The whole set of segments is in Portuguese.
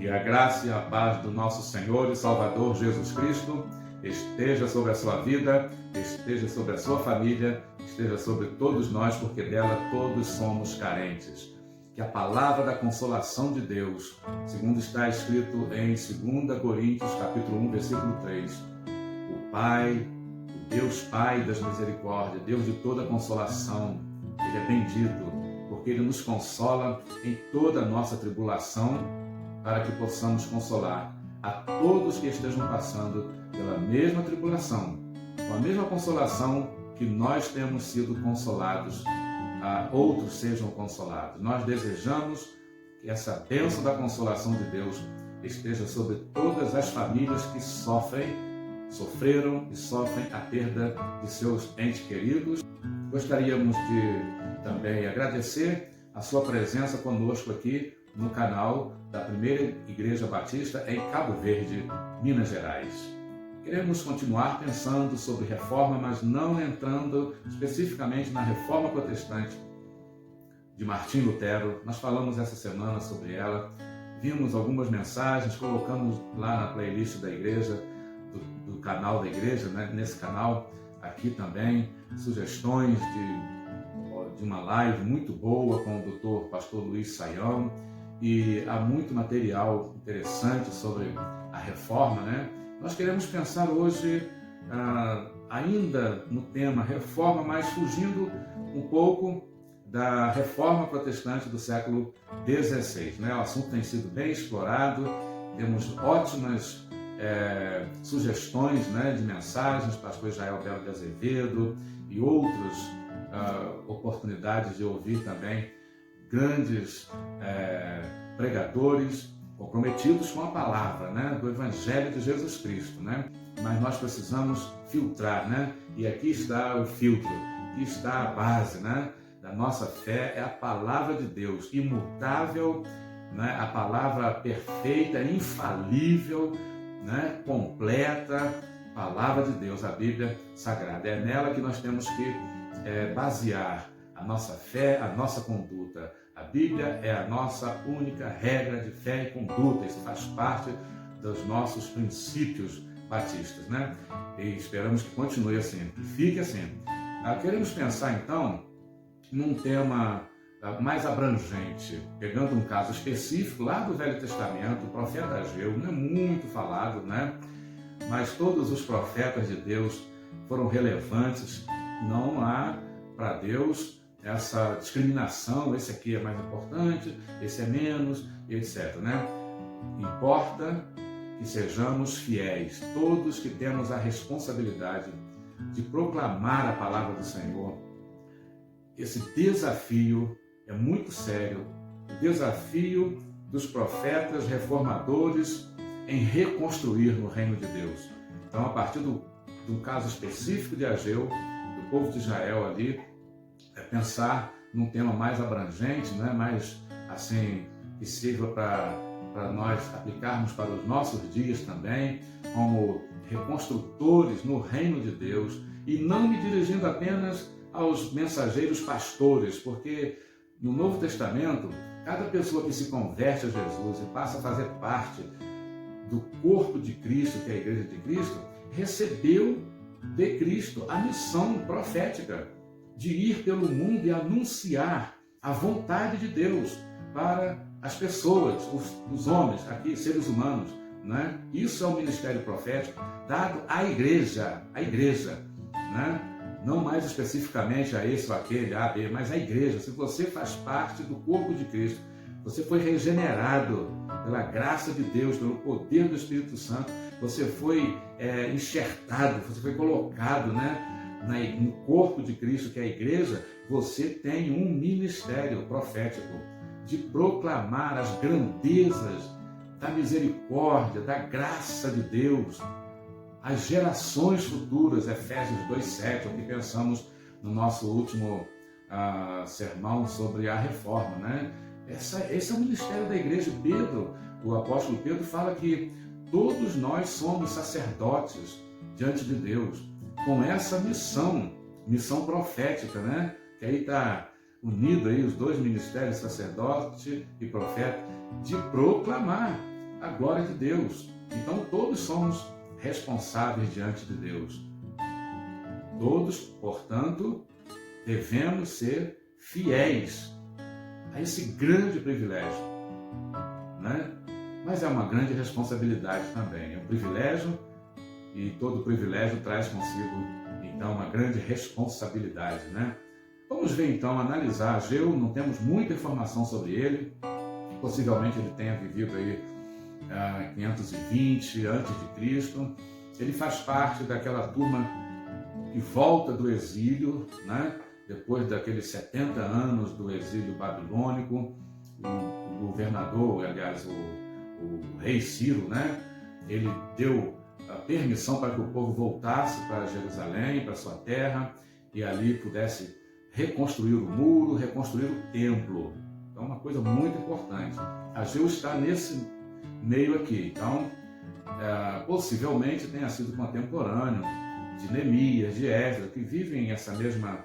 Que a graça e a paz do nosso Senhor e Salvador Jesus Cristo esteja sobre a sua vida, esteja sobre a sua família, esteja sobre todos nós, porque dela todos somos carentes. Que a palavra da consolação de Deus, segundo está escrito em 2 Coríntios, capítulo 1, versículo 3, o Pai, o Deus Pai das misericórdias, Deus de toda consolação, Ele é bendito, porque Ele nos consola em toda a nossa tribulação, para que possamos consolar a todos que estejam passando pela mesma tribulação, com a mesma consolação que nós temos sido consolados, outros sejam consolados. Nós desejamos que essa bênção da consolação de Deus esteja sobre todas as famílias que sofreram e sofrem a perda de seus entes queridos. Gostaríamos de também agradecer a sua presença conosco aqui no canal da Primeira Igreja Batista em Cabo Verde, Minas Gerais. Queremos continuar pensando sobre reforma, mas não entrando especificamente na reforma protestante de Martim Lutero. Nós falamos essa semana sobre ela, vimos algumas mensagens, colocamos lá na playlist da igreja, do canal da igreja, né? Nesse canal aqui também, sugestões de uma live muito boa com o Dr. Pastor Luiz Saião, e há muito material interessante sobre a reforma, né? Nós queremos pensar hoje ainda no tema reforma, mas fugindo um pouco da reforma protestante do século XVI, né? O assunto tem sido bem explorado, temos ótimas sugestões, né, de mensagens, pastor Israel Belo de Azevedo e outras oportunidades de ouvir também grandes pregadores comprometidos com a palavra, né, do Evangelho de Jesus Cristo, né? Mas nós precisamos filtrar, né? E aqui está o filtro, aqui está a base, né, da nossa fé, é a palavra de Deus, imutável, né? A palavra perfeita, infalível, né? Completa, palavra de Deus, a Bíblia Sagrada. É nela que nós temos que basear a nossa fé, a nossa conduta. A Bíblia é a nossa única regra de fé e conduta. Isso faz parte dos nossos princípios batistas, né? E esperamos que continue assim, que fique assim. Queremos pensar então num tema mais abrangente, pegando um caso específico lá do Velho Testamento, o profeta Ageu, não é muito falado, né? Mas todos os profetas de Deus foram relevantes, não há para Deus essa discriminação, esse aqui é mais importante, esse é menos, etc, né? Importa que sejamos fiéis, todos que temos a responsabilidade de proclamar a palavra do Senhor. Esse desafio é muito sério, o desafio dos profetas reformadores em reconstruir no reino de Deus. Então, a partir do caso específico de Ageu, do povo de Israel ali, pensar num tema mais abrangente, né? Mais assim, que sirva para nós aplicarmos para os nossos dias também, como reconstrutores no reino de Deus, e não me dirigindo apenas aos mensageiros pastores, porque no Novo Testamento, cada pessoa que se converte a Jesus e passa a fazer parte do corpo de Cristo, que é a Igreja de Cristo, recebeu de Cristo a missão profética de ir pelo mundo e anunciar a vontade de Deus para as pessoas, os homens, aqui, seres humanos, né? Isso é o ministério profético dado à igreja, né? Não mais especificamente a esse ou aquele, A, B, mas a igreja. Se você faz parte do corpo de Cristo, você foi regenerado pela graça de Deus, pelo poder do Espírito Santo, você foi enxertado, você foi colocado, né, no corpo de Cristo, que é a igreja. Você tem um ministério profético de proclamar as grandezas da misericórdia, da graça de Deus às gerações futuras. Efésios 2,7, o que pensamos no nosso último sermão sobre a reforma, né? Esse é o ministério da igreja. Pedro, o apóstolo Pedro, fala que todos nós somos sacerdotes diante de Deus, com essa missão profética, né? Que aí está unido aí os dois ministérios, sacerdote e profeta, de proclamar a glória de Deus. Então todos somos responsáveis diante de Deus. Todos, portanto, devemos ser fiéis a esse grande privilégio, né? Mas é uma grande responsabilidade também. É um privilégio e todo privilégio traz consigo, então, uma grande responsabilidade, né? Vamos ver, então, analisar Ageu. Não temos muita informação sobre ele. Possivelmente ele tenha vivido aí 520 a.C. Ele faz parte daquela turma que volta do exílio, né? Depois daqueles 70 anos do exílio babilônico. O governador, aliás, o rei Ciro, né? Ele deu a permissão para que o povo voltasse para Jerusalém, para sua terra, e ali pudesse reconstruir o muro, reconstruir o templo. Então, uma coisa muito importante. Ageu está nesse meio aqui. Então, possivelmente tenha sido contemporâneo de Neemias, de Esdras, que vivem essa mesma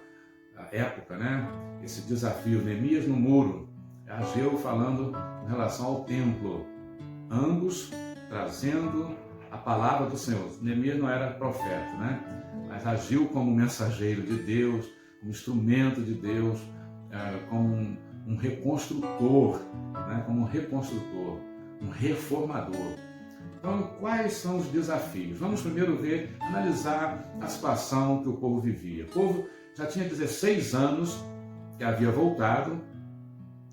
época, né? Esse desafio, Neemias no muro, Ageu falando em relação ao templo, ambos trazendo a palavra do Senhor. Neemias não era profeta, né? Mas agiu como mensageiro de Deus, como instrumento de Deus, como um reconstrutor, né? Como um reconstrutor, um reformador. Então, quais são os desafios? Vamos primeiro ver, analisar a situação que o povo vivia. O povo já tinha 16 anos que havia voltado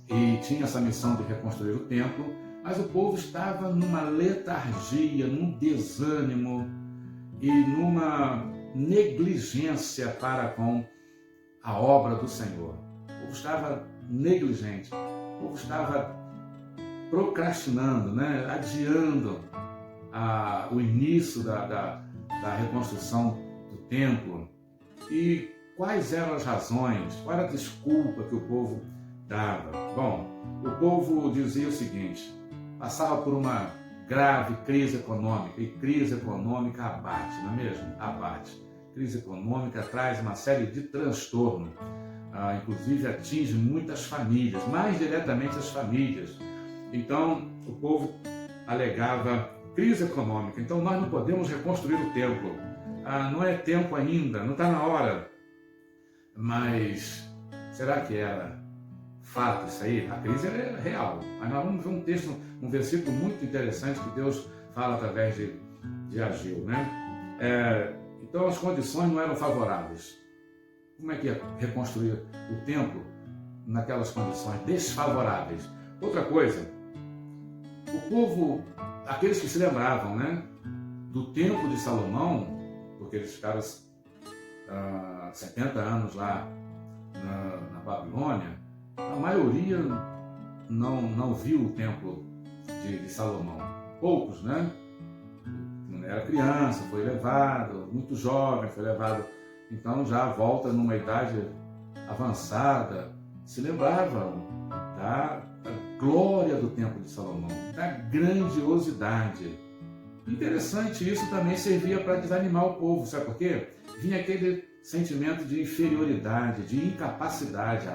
e tinha essa missão de reconstruir o templo, mas o povo estava numa letargia, num desânimo e numa negligência para com a obra do Senhor. O povo estava negligente, o povo estava procrastinando, né? Adiando o início da reconstrução do templo. E quais eram as razões, qual era a desculpa que o povo dava? Bom, o povo dizia o seguinte: passava por uma grave crise econômica, e crise econômica abate, não é mesmo? Abate. Crise econômica traz uma série de transtornos, inclusive atinge muitas famílias, mais diretamente as famílias. Então, o povo alegava crise econômica, então nós não podemos reconstruir o templo. Não é tempo ainda, não está na hora. Mas será que era fato isso aí? A crise é real. Mas nós vamos ver um texto, um versículo muito interessante que Deus fala através de Ageu, né? Então as condições não eram favoráveis. Como é que ia reconstruir o templo naquelas condições desfavoráveis? Outra coisa, o povo, aqueles que se lembravam, né, do templo de Salomão, porque eles ficaram 70 anos lá na Babilônia, a maioria não viu o templo de Salomão. Poucos, né? Era criança, foi levado, muito jovem, foi levado. Então já volta numa idade avançada, se lembravam da glória do templo de Salomão, da grandiosidade. Interessante, isso também servia para desanimar o povo, sabe por quê? Vinha aquele sentimento de inferioridade, de incapacidade.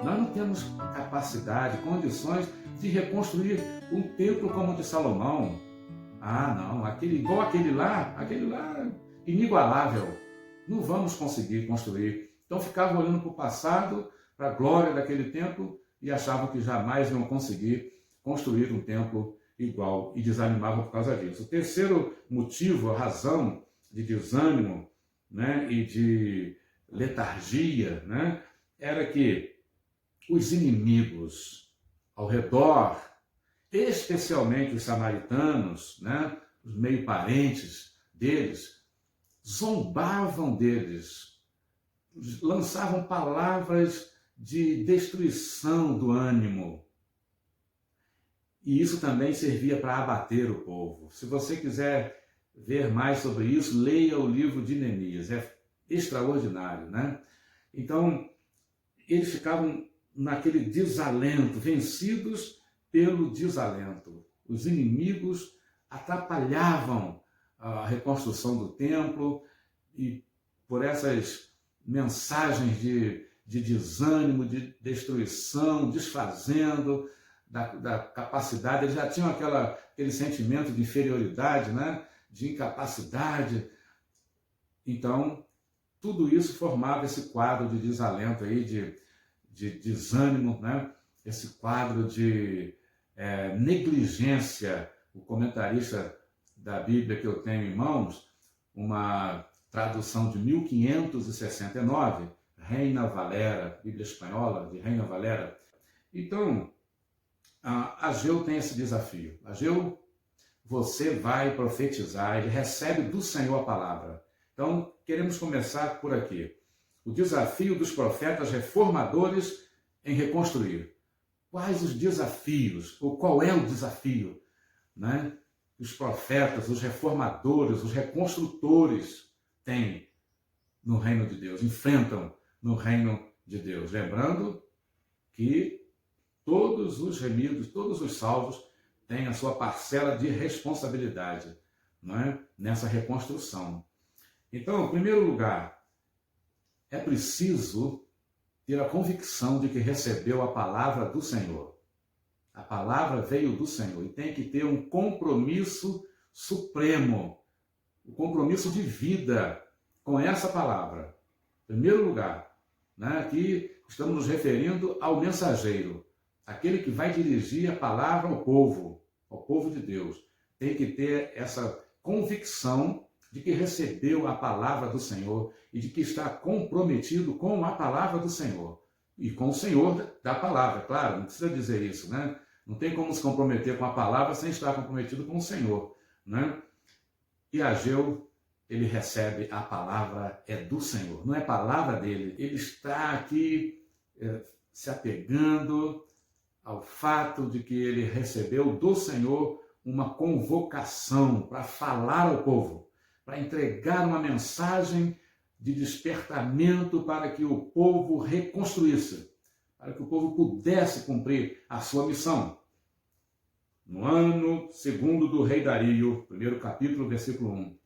Nós não temos capacidade, condições de reconstruir um templo como o de Salomão. Não, igual aquele lá, inigualável. Não vamos conseguir construir. Então ficavam olhando para o passado, para a glória daquele templo, e achavam que jamais iam conseguir construir um templo igual, e desanimavam por causa disso. O terceiro motivo, a razão de desânimo, né, e de letargia, né, era que os inimigos ao redor, especialmente os samaritanos, né, os meio parentes deles, zombavam deles, lançavam palavras de destruição do ânimo. E isso também servia para abater o povo. Se você quiser ver mais sobre isso, leia o livro de Neemias. É extraordinário, né? Então, eles ficavam naquele desalento, vencidos pelo desalento. Os inimigos atrapalhavam a reconstrução do templo, e por essas mensagens de desânimo, de destruição, desfazendo, da capacidade, eles já tinham aquele sentimento de inferioridade, né? De incapacidade. Então, tudo isso formava esse quadro de desalento, aí, de desânimo, né? Esse quadro de negligência. O comentarista da Bíblia que eu tenho em mãos, uma tradução de 1569, Reina Valera, Bíblia Espanhola de Reina Valera. Então, Ageu tem esse desafio. Ageu, você vai profetizar, ele recebe do Senhor a palavra. Então, queremos começar por aqui. O desafio dos profetas reformadores em reconstruir. Quais os desafios, ou qual é o desafio, né? Os profetas, os reformadores, os reconstrutores têm no reino de Deus, enfrentam no reino de Deus. Lembrando que todos os remidos, todos os salvos têm a sua parcela de responsabilidade, não é? Nessa reconstrução. Então, em primeiro lugar, é preciso ter a convicção de que recebeu a palavra do Senhor. A palavra veio do Senhor e tem que ter um compromisso supremo, um compromisso de vida com essa palavra. Em primeiro lugar, né, aqui estamos nos referindo ao mensageiro, aquele que vai dirigir a palavra ao povo de Deus. Tem que ter essa convicção de que recebeu a palavra do Senhor e de que está comprometido com a palavra do Senhor. E com o Senhor da palavra, claro, não precisa dizer isso, né? Não tem como se comprometer com a palavra sem estar comprometido com o Senhor, né? E Ageu, ele recebe a palavra do Senhor, não é palavra dele. Ele está aqui se apegando ao fato de que ele recebeu do Senhor uma convocação para falar ao povo, para entregar uma mensagem de despertamento para que o povo reconstruísse, para que o povo pudesse cumprir a sua missão. No ano segundo do rei Dario, primeiro capítulo, versículo 1.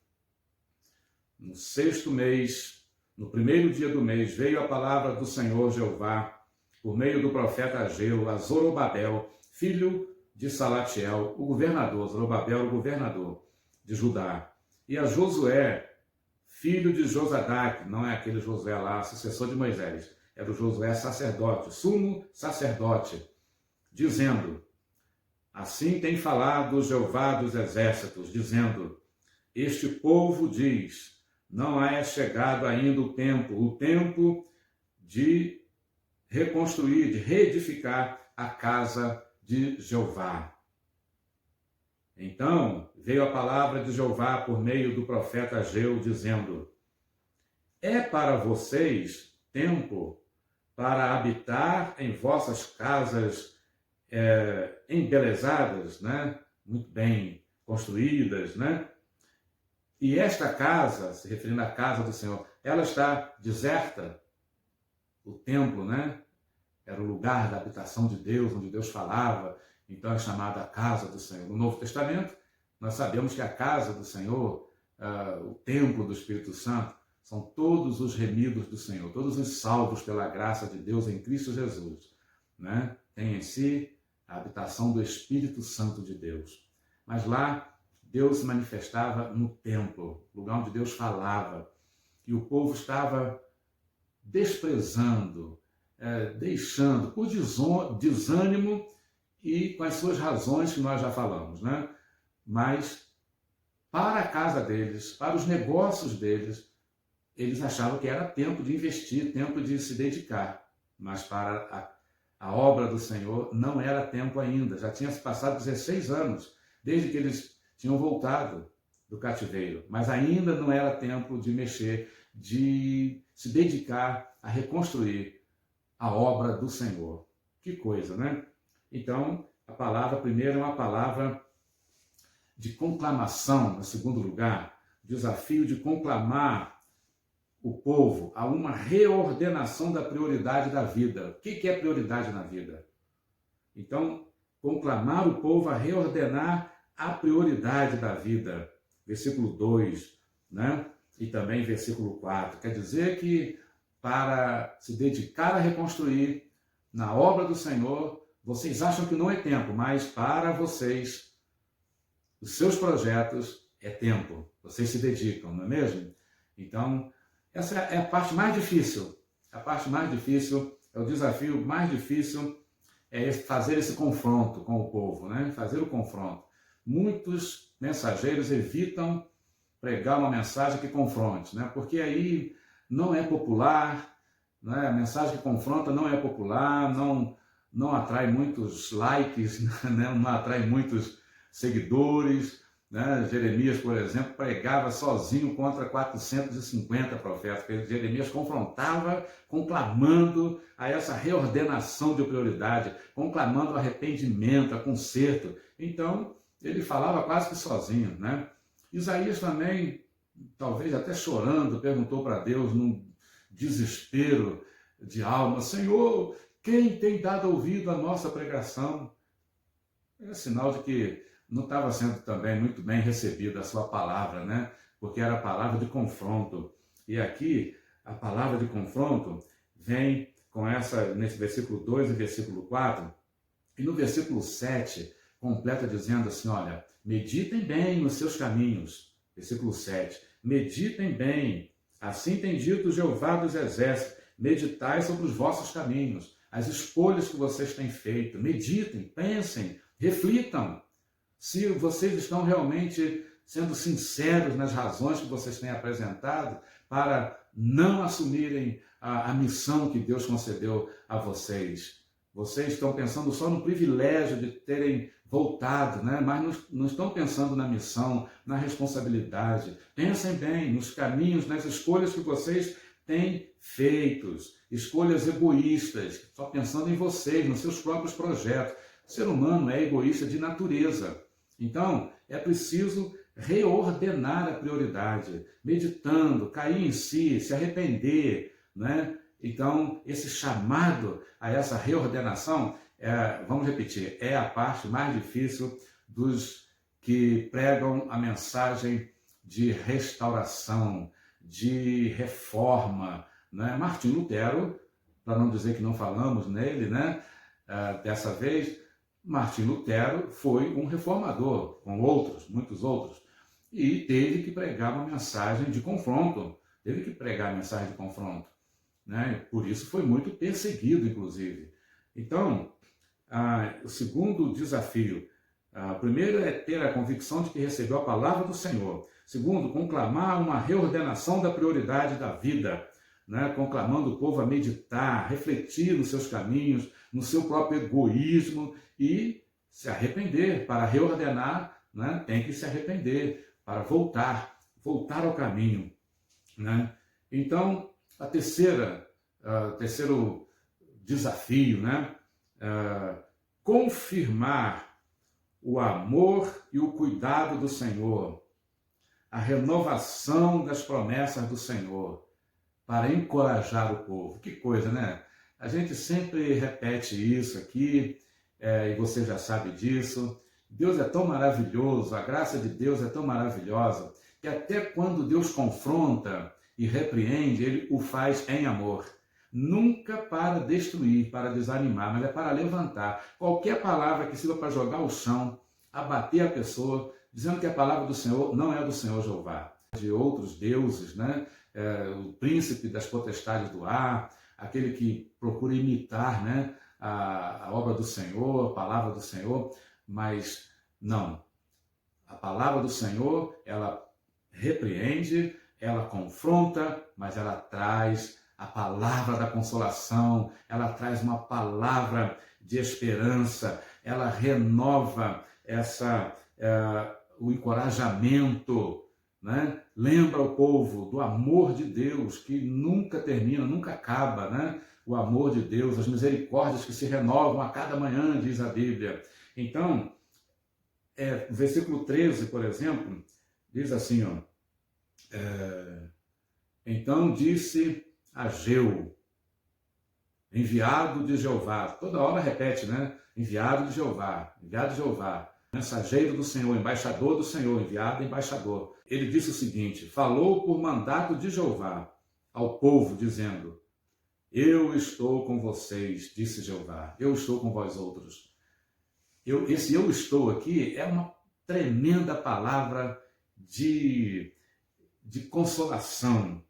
No 6º mês, no primeiro dia do mês, veio a palavra do Senhor Jeová, por meio do profeta Ageu, a Zorobabel, filho de Salatiel, o governador, Zorobabel, o governador de Judá, e a Josué, filho de Josadaque, não é aquele Josué lá, sucessor de Moisés, era o Josué sacerdote, sumo sacerdote, dizendo: assim tem falado Jeová dos exércitos, dizendo: este povo diz, não é chegado ainda o tempo de reconstruir, de reedificar a casa de Jeová. Então veio a palavra de Jeová por meio do profeta Ageu, dizendo: é para vocês tempo para habitar em vossas casas embelezadas, né? Muito bem construídas, né? E esta casa, se referindo à casa do Senhor, ela está deserta. O templo, né? Era o lugar da habitação de Deus, onde Deus falava, então é chamada a casa do Senhor. No Novo Testamento, nós sabemos que a casa do Senhor, o templo do Espírito Santo, são todos os remidos do Senhor, todos os salvos pela graça de Deus em Cristo Jesus, né? Tem em si a habitação do Espírito Santo de Deus. Mas lá, Deus se manifestava no templo, lugar onde Deus falava, e o povo estava desprezando, deixando por desânimo e com as suas razões que nós já falamos, né? Mas para a casa deles, para os negócios deles, eles achavam que era tempo de investir, tempo de se dedicar. Mas para a obra do Senhor não era tempo ainda. Já tinha se passado 16 anos, desde que eles tinham voltado do cativeiro. Mas ainda não era tempo de mexer, de se dedicar a reconstruir a obra do Senhor. Que coisa, né? Então, a palavra primeiro é uma palavra de conclamação, em segundo lugar, desafio de conclamar o povo a uma reordenação da prioridade da vida. O que é prioridade na vida? Então, conclamar o povo a reordenar a prioridade da vida. Versículo 2, né? E também versículo 4. Quer dizer que para se dedicar a reconstruir na obra do Senhor, Vocês acham que não é tempo, mas para vocês, os seus projetos é tempo. Vocês se dedicam, não é mesmo? Então, essa é a parte mais difícil. A parte mais difícil, é o desafio mais difícil, é fazer esse confronto com o povo, né? Fazer o confronto. Muitos mensageiros evitam pregar uma mensagem que confronte, né? Porque aí não é popular, né? A mensagem que confronta não é popular, não atrai muitos likes, né? Não atrai muitos seguidores, né? Jeremias, por exemplo, pregava sozinho contra 450 profetas, porque Jeremias confrontava, conclamando a essa reordenação de prioridade, conclamando o arrependimento, o conserto. Então, ele falava quase que sozinho, né? Isaías também, talvez até chorando, perguntou para Deus num desespero de alma: Senhor, quem tem dado ouvido à nossa pregação? É sinal de que não estava sendo também muito bem recebida a sua palavra, né? Porque era a palavra de confronto. E aqui, a palavra de confronto vem com nesse versículo 2 e versículo 4, e no versículo 7, completa dizendo assim, olha, meditem bem nos seus caminhos. Versículo 7, meditem bem, assim tem dito Jeová dos Exércitos, meditai sobre os vossos caminhos, as escolhas que vocês têm feito, meditem, pensem, reflitam, se vocês estão realmente sendo sinceros nas razões que vocês têm apresentado para não assumirem a missão que Deus concedeu a vocês. Vocês estão pensando só no privilégio de terem voltado, né? Mas não estão pensando na missão, na responsabilidade. Pensem bem nos caminhos, nas escolhas que vocês têm feitos, escolhas egoístas, só pensando em vocês, nos seus próprios projetos. O ser humano é egoísta de natureza. Então, é preciso reordenar a prioridade, meditando, cair em si, se arrepender, né? Então, esse chamado a essa reordenação, vamos repetir, é a parte mais difícil dos que pregam a mensagem de restauração, de reforma, né? Martim Lutero, para não dizer que não falamos nele, né? Dessa vez, Martim Lutero foi um reformador, com outros, muitos outros, e teve que pregar uma mensagem de confronto, né? Por isso foi muito perseguido, inclusive. Então, o segundo desafio, primeiro é ter a convicção de que recebeu a palavra do Senhor. Segundo, conclamar uma reordenação da prioridade da vida, né? Conclamando o povo a meditar, refletir nos seus caminhos, no seu próprio egoísmo e se arrepender. Para reordenar, né? Tem que se arrepender, para voltar ao caminho, né? Então, terceiro desafio, né? Confirmar o amor e o cuidado do Senhor, a renovação das promessas do Senhor, para encorajar o povo. Que coisa, né? A gente sempre repete isso aqui, e você já sabe disso. Deus é tão maravilhoso, a graça de Deus é tão maravilhosa, que até quando Deus confronta e repreende, Ele o faz em amor. Nunca para destruir, para desanimar, mas é para levantar. Qualquer palavra que sirva para jogar o chão, abater a pessoa, dizendo que a palavra do Senhor não é do Senhor Jeová, de outros deuses, né? O príncipe das potestades do ar, aquele que procura imitar, né? A obra do Senhor, a palavra do Senhor, mas não. A palavra do Senhor, ela repreende, ela confronta, mas ela traz a palavra da consolação, ela traz uma palavra de esperança, ela renova o encorajamento, né? Lembra o povo do amor de Deus, que nunca termina, nunca acaba, né? O amor de Deus, as misericórdias que se renovam a cada manhã, diz a Bíblia. Então, o versículo 13, por exemplo, diz assim, ó, então disse Ageu, enviado de Jeová, toda hora repete, né? Enviado de Jeová, mensageiro do Senhor, embaixador do Senhor, enviado embaixador. Ele disse o seguinte: falou por mandato de Jeová ao povo, dizendo: Eu estou com vocês, disse Jeová. Eu estou com vós outros. Esse eu estou aqui é uma tremenda palavra de consolação,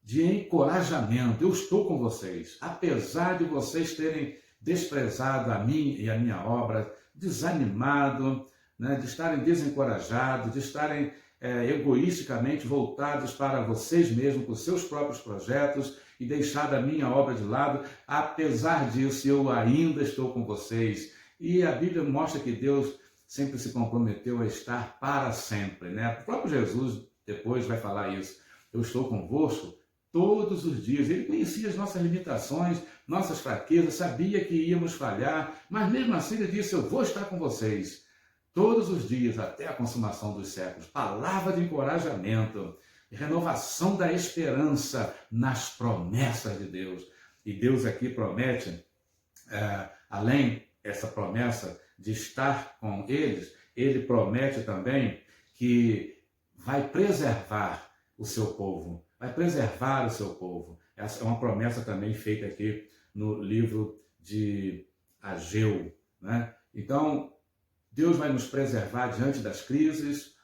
de encorajamento. Eu estou com vocês. Apesar de vocês terem desprezado a mim e a minha obra, desanimado, né, de estarem desencorajados, de estarem egoisticamente voltados para vocês mesmos, para os seus próprios projetos e deixado a minha obra de lado, apesar disso eu ainda estou com vocês. E a Bíblia mostra que Deus sempre se comprometeu a estar para sempre, né? O próprio Jesus depois vai falar isso. Eu estou convosco todos os dias. Ele conhecia as nossas limitações, nossas fraquezas, sabia que íamos falhar, mas mesmo assim ele disse, eu vou estar com vocês todos os dias até a consumação dos séculos. Palavra de encorajamento, renovação da esperança nas promessas de Deus. E Deus aqui promete, além essa promessa de estar com eles, ele promete também que vai preservar o seu povo. Vai preservar o seu povo. Essa é uma promessa também feita aqui no livro de Ageu, né? Então, Deus vai nos preservar diante das crises.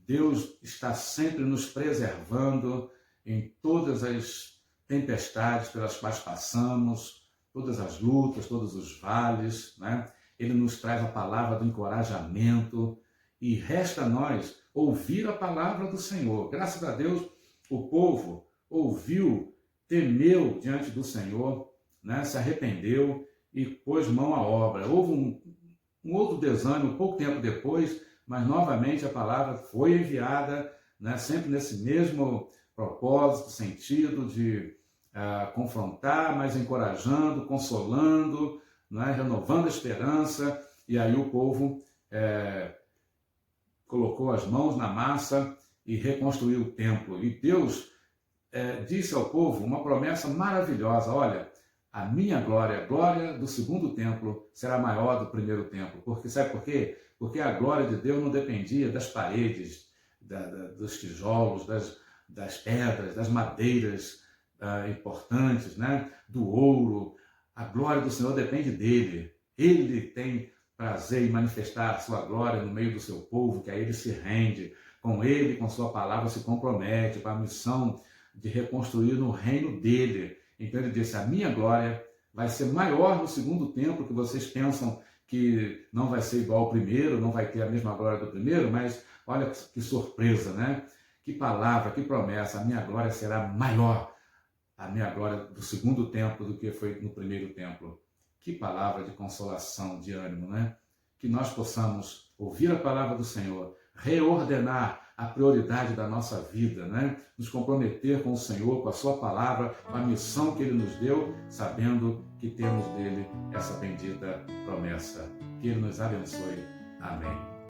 Deus está sempre nos preservando em todas as tempestades pelas quais passamos, todas as lutas, todos os vales, né? Ele nos traz a palavra do encorajamento e resta a nós ouvir a palavra do Senhor. Graças a Deus, o povo ouviu, temeu diante do Senhor, né? Se arrependeu e pôs mão à obra. Houve um outro desânimo pouco tempo depois, mas novamente a palavra foi enviada, né? Sempre nesse mesmo propósito, sentido de confrontar, mas encorajando, consolando, né? Renovando a esperança. E aí o povo colocou as mãos na massa e reconstruiu o templo. E Deus disse ao povo uma promessa maravilhosa: olha, a minha glória, a glória do segundo templo, será maior do primeiro templo. Porque, sabe por quê? Porque a glória de Deus não dependia das paredes, dos tijolos, das pedras, das madeiras importantes, né? Do ouro. A glória do Senhor depende dele. Ele tem prazer em manifestar a sua glória no meio do seu povo, que a ele se rende. Com ele, com sua palavra, se compromete com a missão de reconstruir no reino dele. Então ele disse, a minha glória vai ser maior no segundo templo, que vocês pensam que não vai ser igual ao primeiro, não vai ter a mesma glória do primeiro, mas olha que surpresa, né? Que palavra, que promessa, a minha glória será maior, a minha glória do segundo templo do que foi no primeiro templo. Que palavra de consolação, de ânimo, né? Que nós possamos ouvir a palavra do Senhor, reordenar a prioridade da nossa vida, né? Nos comprometer com o Senhor, com a sua palavra, com a missão que Ele nos deu, sabendo que temos dele essa bendita promessa. Que Ele nos abençoe. Amém.